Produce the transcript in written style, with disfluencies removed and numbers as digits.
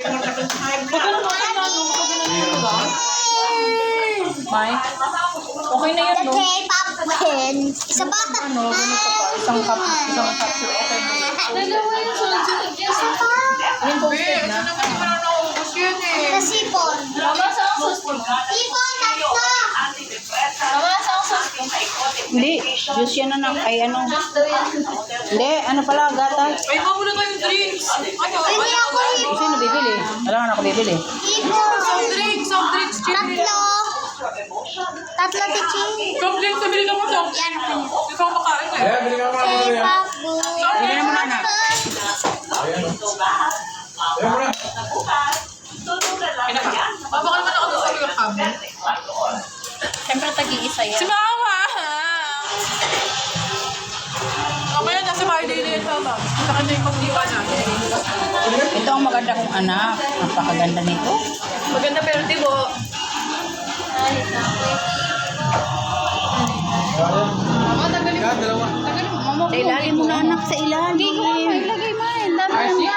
May? Okay na yun, no? Isa ba? Ano, ganito pa. Isang cup. Okay na yun. Isa pa? Yung posted na. Sa sipon. Mama, saan ang suspon? Sipon, tatlo. Mama, saan ang suspon? Hindi, juice yan anak. Ay ano. Hindi, ano pala, gatas. Ay, muna tayong drinks. Ano? Hindi ako hipon. Sino bibili? Wala nga ako bibili. Hipon. Soft drinks, Tatlo. Tatlo, tiching. Soft drinks, sabili ka mo to. Yan ako. Ikaw makain ko. K-pop. Bili mo na anak. Babaka naman ako sa ulo kami. Siyempre, tag-iisa yan. Si Mama! Mamaya nasa bahay din yan, Mama. Sa kanya yung pag-iwan natin. Ito ang maganda kong anak. Napakaganda nito. Maganda pero di bo. Mama, tagalin mo. Sa ilalim mo na anak, sa ilalim. Ilagay mo. Ang dami.